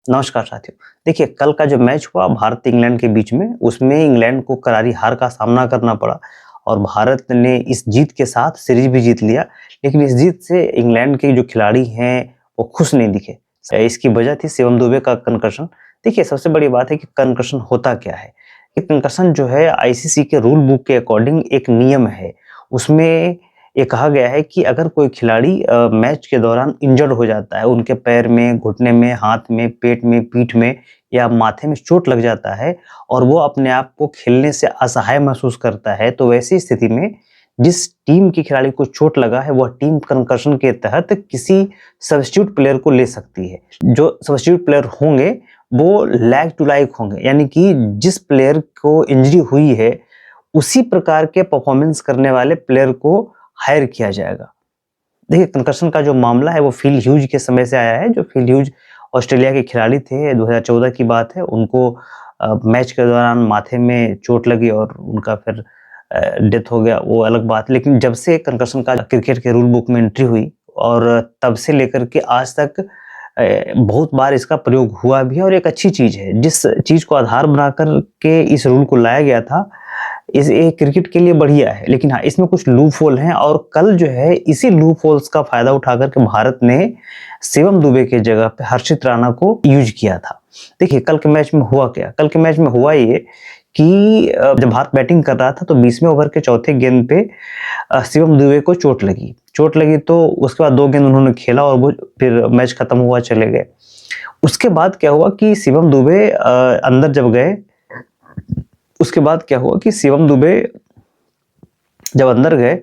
नमस्कार साथियों। देखिए, कल का जो मैच हुआ भारत इंग्लैंड के बीच में, उसमें इंग्लैंड को करारी हार का सामना करना पड़ा और भारत ने इस जीत के साथ सीरीज भी जीत लिया। लेकिन इस जीत से इंग्लैंड के जो खिलाड़ी हैं, वो खुश नहीं दिखे। इसकी वजह थी शिवम दुबे का कंकशन। देखिए, सबसे बड़ी बात है कि कंकशन होता क्या है? ये कंकशन जो है आईसीसी के रूल बुक के अकॉर्डिंग एक नियम है। उसमें ये कहा गया है कि अगर कोई खिलाड़ी मैच के दौरान इंजर्ड हो जाता है, उनके पैर में, घुटने में, हाथ में, पेट में, पीठ में या माथे में चोट लग जाता है और वो अपने आप को खेलने से असहाय महसूस करता है, तो वैसी स्थिति में जिस टीम के खिलाड़ी को चोट लगा है, वह टीम कंकशन के तहत किसी सब्स्टिट्यूट प्लेयर को ले सकती है। जो सब्स्टिट्यूट प्लेयर होंगे, वो लाइक टू लाइक होंगे, यानी कि जिस प्लेयर को इंजरी हुई है, उसी प्रकार के परफॉर्मेंस करने वाले प्लेयर को हायर किया जाएगा। देखिए, कंकशन का जो मामला है वो फिल ह्यूज के समय से आया है। जो फिल ह्यूज ऑस्ट्रेलिया के खिलाड़ी थे, 2014 की बात है। उनको मैच के दौरान माथे में चोट लगी और उनका फिर डेथ हो गया, वो अलग बात है। लेकिन जब से कंकशन का क्रिकेट के रूल बुक में एंट्री हुई और तब से लेकर के आज तक बहुत बार इसका प्रयोग हुआ भी है और एक अच्छी चीज़ है। जिस चीज़ को आधार बनाकर के इस रूल को लाया गया था, ये क्रिकेट के लिए बढ़िया है। लेकिन हाँ, इसमें कुछ लूप होल हैं और कल जो है इसी लूप होल्स का फायदा उठाकर के भारत ने शिवम दुबे के जगह पे हर्षित राणा को यूज किया था। देखिए, कल के मैच में हुआ क्या? कल के मैच में हुआ ये कि जब भारत बैटिंग कर रहा था तो 20वें ओवर के चौथे गेंद पे शिवम दुबे को चोट लगी। चोट लगी तो उसके बाद 2 गेंद उन्होंने खेला और वो फिर मैच खत्म हुआ, चले गए। उसके बाद क्या हुआ कि शिवम दुबे अंदर जब गए, उसके बाद क्या हुआ कि शिवम दुबे जब अंदर गए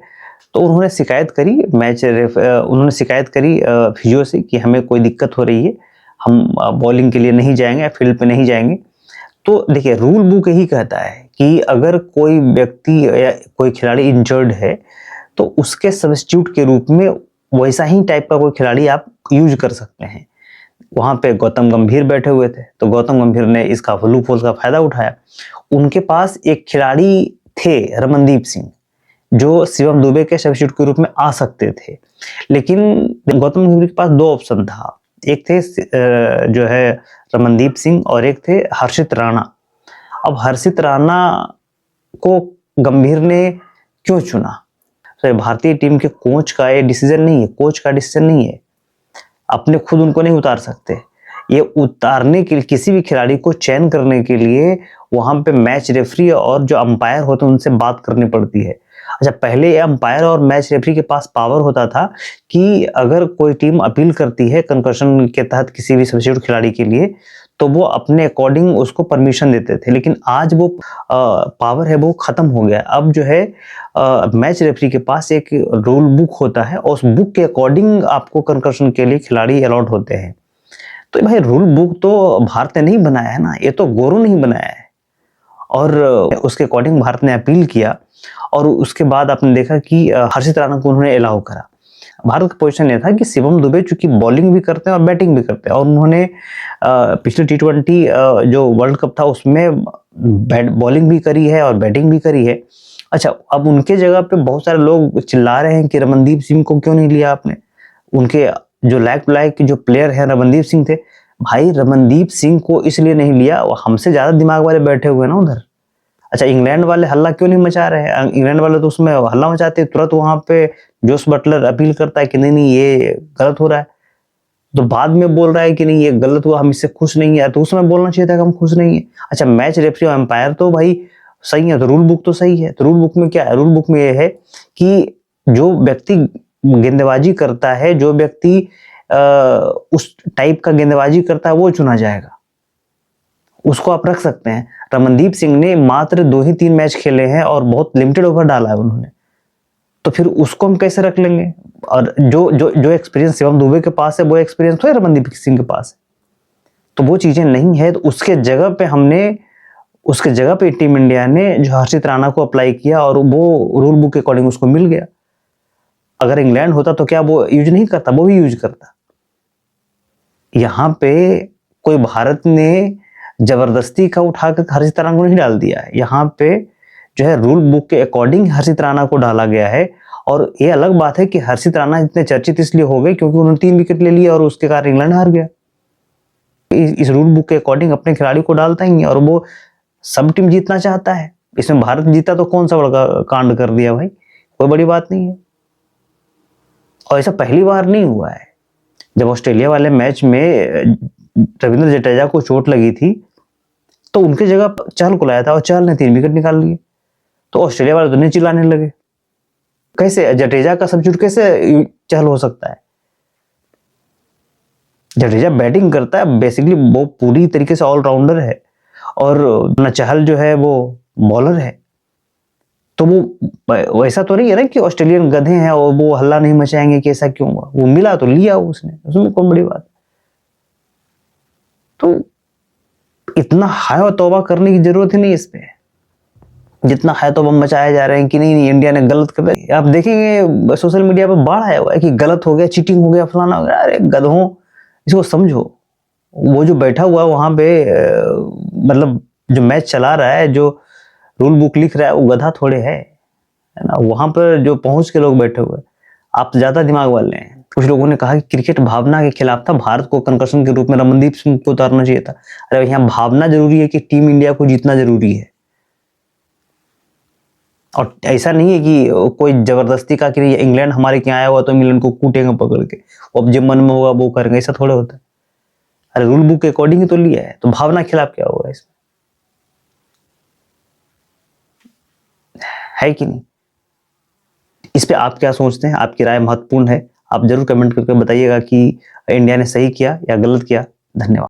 तो उन्होंने शिकायत करी उन्होंने शिकायत करी फिजियो से कि हमें कोई दिक्कत हो रही है, हम बॉलिंग के लिए नहीं जाएंगे, फील्ड पे नहीं जाएंगे। तो देखिए, रूल बुक यही कहता है कि अगर कोई व्यक्ति या कोई खिलाड़ी इंजर्ड है तो उसके सब्स्टिट्यूट के रूप में वैसा ही टाइप का कोई खिलाड़ी आप यूज कर सकते हैं। वहां पे गौतम गंभीर बैठे हुए थे, तो गौतम गंभीर ने इसका लूप होल का फायदा उठाया। उनके पास एक खिलाड़ी थे, रमनदीप सिंह, जो शिवम दुबे के सब्स्टिट्यूट के रूप में आ सकते थे। लेकिन गौतम गंभीर के पास 2 ऑप्शन था। एक थे जो है रमनदीप सिंह और एक थे हर्षित राणा। अब हर्षित राणा को गंभीर ने क्यों चुना? तो भारतीय टीम के कोच का ये डिसीजन नहीं है, कोच का डिसीजन नहीं है। अपने खुद उनको नहीं उतार सकते। ये उतारने के लिए, किसी भी खिलाड़ी को चयन करने के लिए वहां पे मैच रेफरी और जो अंपायर होते हैं उनसे बात करनी पड़ती है। अच्छा, पहले अंपायर और मैच रेफरी के पास पावर होता था कि अगर कोई टीम अपील करती है कंकशन के तहत किसी भी सब्स्टिट्यूट खिलाड़ी के लिए, तो वो अपने अकॉर्डिंग उसको परमिशन देते थे। लेकिन आज वो पावर है वो खत्म हो गया। अब जो है मैच रेफरी के पास एक रूल बुक होता है और उस बुक के अकॉर्डिंग आपको कंकशन के लिए खिलाड़ी अलॉट होते हैं। तो भाई, रूल बुक तो भारत ने नहीं बनाया है ना, ये तो गोरू नहीं बनाया है। और उसके अकॉर्डिंग भारत ने अपील किया और उसके बाद आपने देखा कि हर्षित राणा को उन्होंने अलाउ करा। भारत का पोजीशन यह था कि शिवम दुबे चूंकि बॉलिंग भी करते हैं और बैटिंग भी करते हैं और उन्होंने पिछले T20 जो वर्ल्ड कप था उसमें बॉलिंग भी करी है और बैटिंग भी करी है। अच्छा, अब उनके जगह पे बहुत सारे लोग चिल्ला रहे हैं कि रमनदीप सिंह को क्यों नहीं लिया आपने? उनके जो लाइक जो प्लेयर है रमनदीप सिंह थे। भाई, रमनदीप सिंह को इसलिए नहीं लिया, वो हमसे ज्यादा दिमाग वाले बैठे हुए ना उधर। अच्छा, इंग्लैंड वाले हल्ला क्यों नहीं मचा रहे हैं? इंग्लैंड वाले तो उसमें हल्ला मचाते हैं, तुरंत वहां पे जोस बटलर अपील करता है कि नहीं नहीं ये गलत हो रहा है। तो बाद में बोल रहा है कि नहीं ये गलत हुआ, हम इससे खुश नहीं है। तो उसमें बोलना चाहिए था कि हम खुश नहीं है। अच्छा, मैच रेफरी और एम्पायर तो भाई सही है, तो रूल बुक तो सही है। तो रूल बुक में क्या है? रूल बुक में ये है कि जो व्यक्ति गेंदबाजी करता है, जो व्यक्ति उस टाइप का गेंदबाजी करता है, वो चुना जाएगा, उसको आप रख सकते हैं। रमनदीप सिंह ने मात्र 2 ही 3 मैच खेले हैं और बहुत लिमिटेड ओवर डाला है उन्होंने, तो फिर उसको हम कैसे रख लेंगे? और जो जो जो एक्सपीरियंस शिवम दुबे के पास है, वो एक्सपीरियंस तो रमनदीप सिंह के पास है। तो वो चीजें नहीं है, तो उसके जगह पे टीम इंडिया ने जो हर्षित राणा को अप्लाई किया और वो रूल बुक के अकॉर्डिंग उसको मिल गया। अगर इंग्लैंड होता तो क्या वो यूज नहीं करता? वो भी यूज करता। यहाँ पे कोई भारत ने जबरदस्ती का उठाकर हर्षित राणा को नहीं डाल दिया है। यहाँ पे जो है रूल बुक के अकॉर्डिंग हर्षित राणा को डाला गया है। और ये अलग बात है कि हर्षित राणा इतने चर्चित इसलिए हो गए क्योंकि उन्होंने 3 विकेट ले लिए और उसके कारण इंग्लैंड हार गया। इस रूल बुक के अकॉर्डिंग अपने खिलाड़ी को डालता ही है, और वो सब टीम जीतना चाहता है। इसमें भारत जीता तो कौन सा बड़ा कांड कर दिया भाई, कोई बड़ी बात नहीं है। और ऐसा पहली बार नहीं हुआ है। जब ऑस्ट्रेलिया वाले मैच में रविंद्र जडेजा को चोट लगी थी तो उनकी जगह चहल को लाया था और चहल ने 3 विकेट निकाल लिए, तो ऑस्ट्रेलिया वाले तो नहीं चिल्लाने लगे। कैसे जडेजा का सब्स्टिट्यूट कैसे चहल हो सकता है? जडेजा बैटिंग करता है, बेसिकली वो पूरी तरीके से ऑलराउंडर है, और न चहल जो है वो बॉलर है। तो वो वैसा तो नहीं है ना कि ऑस्ट्रेलियन गधे हैं और वो हल्ला नहीं मचाएंगे कि ऐसा क्यों हुआ। वो मिला तो लिया उसने, उसमें कौन बड़ी बात। तो इतना हाय और तौबा करने की जरूरत ही नहीं इस पे, जितना हाय तौबा मचाया जा रहे हैं कि नहीं इंडिया ने गलत कर दिया। आप देखेंगे सोशल मीडिया पे बाढ़ आया हुआ है कि गलत हो गया, चीटिंग हो गया, फलाना हो गया। अरे गधों, इसको समझो। वो जो बैठा हुआ वहां पे मतलब जो मैच चला रहा है, जो रूल बुक लिख रहा है, वो गधा थोड़े है ना। वहां पर जो पहुंच के लोग बैठे हुए, आप ज्यादा दिमाग वाले हैं। कुछ लोगों ने कहा कि क्रिकेट भावना के खिलाफ था, भारत को कंकर्शन के रूप में रमनदीप सिंह को उतारना चाहिए था। अरे यहाँ भावना जरूरी है कि टीम इंडिया को जीतना जरूरी है। और ऐसा नहीं है कि कोई जबरदस्ती का कि इंग्लैंड हमारे यहाँ आया हुआ तो इंग्लैंड को कूटेंगे पकड़ के, अब जब मन में होगा वो करेंगे, ऐसा थोड़ा होता है। अरे रूल बुक के अकॉर्डिंग ही तो लिया है, तो भावना के खिलाफ क्या होगा इसमें, है कि नहीं? इस पे आप क्या सोचते हैं? आपकी राय महत्वपूर्ण है। आप जरूर कमेंट करके बताइएगा कि इंडिया ने सही किया या गलत किया। धन्यवाद।